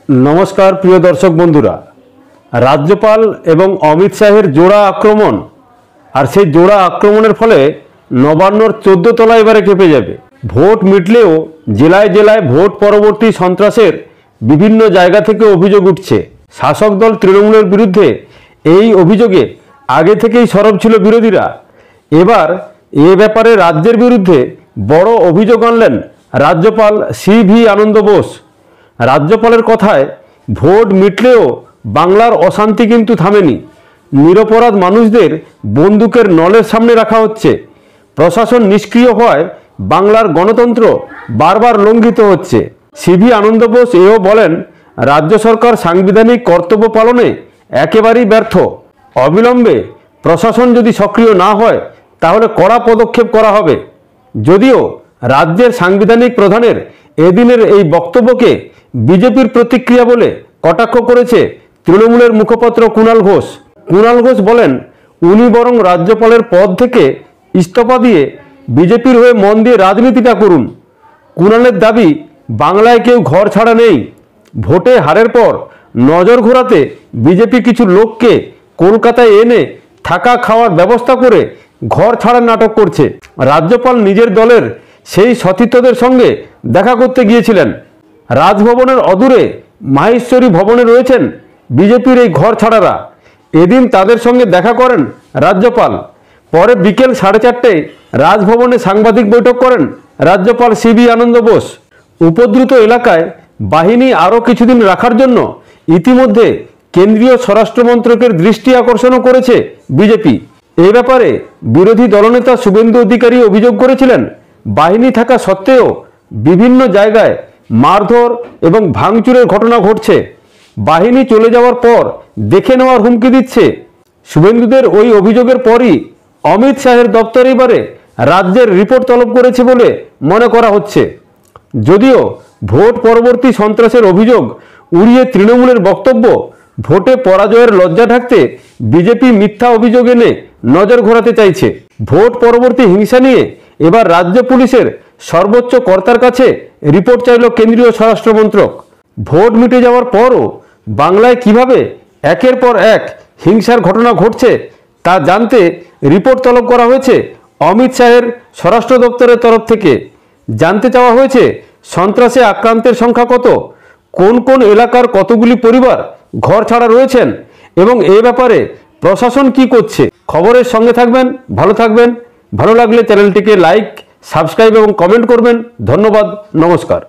नमस्कार प्रिय दर्शक बंधुरा राज्यपाल एवं अमित शाहेर जोड़ा आक्रमण और से जोड़ा आक्रमणेर फले नवान्नर 14 तला एबारे केঁপে যাবে। भोट मिटलेও জেলায় জেলায় भोट परवर्ती सन्त्रासेर विभिन्न जायगा थेके अभियोग उठছে। शासक दल तृणमूलेर बिरुद्धे এই অভিযোগে आगे থেকেই সরব ছিল বিরোধীরা। এবার এ ব্যাপারে রাজ্যের বিরুদ্ধে বড় অভিযোগ আনলেন রাজ্যপাল সিভি আনন্দ বোস। राज्यपालेर कथाय भोट मिटलेও बांगलार अशांति किन्तु थामेनी। निरपराध मानुषदेर बंदुकेर नलेर सामने रखा होच्छे। प्रशासन निष्क्रिय हওয়ায় बांगलार गणतंत्र बार बार लंघित होच्छे। सीवी आनंद बोस एও बोलेन राज्य सरकार साংবিধানিক कर्तव्य पालने एकेबारेই व्यर्थ। अबिलम्बे प्रशासन यदि सक्रिय ना हय ताहले कड़ा पदक्षेप करा हबे। यदिओ राज्येर साংবিধানিক प्रधानेर एदिनेर এই বক্তব্যকে बीजेपीर प्रतिक्रिया बोले कटाक्ष करेছে तृणमूलेर मुखपात्र कुणाल घोष। कुणाल घोष बोलेन उनी बरং राज्यपालेर पद थेके इस्तफा दिए बीजेपीर हये मन दिए राजनीतिटा करुन। कुणालेर दाबी बांगलाय केउ घर छाड़ा नेই। भोटे हारेर पर नजर घोराते बीजेपी किछु लोकके कलकाताय एने थाका खाওয়ার व्यवस्था करे घर छाड़ार नाटक करছে। राज्यपाल निजेर दलेर সেই সতীর্থদের সঙ্গে দেখা করতে গিয়েছিলেন। राजभवनेर अदूरे माहेश्वरी भवने रयेछेन बीजेपीर এই घर ছাড়ারা। एदिन तादेर संगे देखा करेन राज्यपाल। परे बिकेल 4:30টায় राजभवने साংবাদিক बैठक करेन राज्यपाल सीवी आनंद बोस। उपद्रुत एलाकाय बाहिनी आरो किछुदिन राखार जन्य इतिमध्ये केंद्रीय स्वराष्ट्र मंत्रकेर दृष्टि आकर्षणও করেছে बीजेपी। এই ব্যাপারে বিরোধী দলনেতা শুভেন্দু অধিকারী অভিযোগ করেছিলেন বাহিনী থাকা সত্ত্বেও বিভিন্ন জায়গায় मारधर एवं भांगचुरेर घटना घटছে। बाहिनी चले जाওয়ার पर देखे नेওয়ার हुमकी दिচ্ছে। शुभेন্দুদের ওই অভিযোগের পরই অমিত শাহের দপ্তর এবারে রাজ্যের রিপোর্ট তলব করেছে বলে মনে করা হচ্ছে। যদিও ভোট পরবর্তী সন্ত্রাসের অভিযোগ উড়িয়ে তৃণমূলের বক্তব্য ভোটে পরাজয়ের লজ্জা ঢাকতে বিজেপি মিথ্যা অভিযোগ এনে নজর ঘোরাতে চাইছে। ভোট পরবর্তী হিংসা নিয়ে এবার রাজ্য পুলিশের सर्वोच्च कर्तार काछे रिपोर्ट चाइल केंद्रीय स्वराष्ट्र मंत्रक। भोट मिटे जाওয়ার পরও बांगलाय किभाबे एकेर पर एक हिंसार घटना घटছে ता जानते रिपोर्ट तलब करा হয়েছে अमित शाहेर स्वराष्ट्र दफ्तरेर तरफ থেকে। जानते चाওয়া হয়েছে সন্ত্রাসে আক্রান্তের সংখ্যা কত, কোন কোন এলাকার কতগুলি পরিবার ঘর ছাড়া রয়েছেন এবং এই ব্যাপারে প্রশাসন কি করছে। খবরের সঙ্গে থাকবেন, ভালো থাকবেন। ভালো লাগলে চ্যানেলটিকে লাইক, সাবস্ক্রাইব এবং কমেন্ট করবেন। ধন্যবাদ, নমস্কার।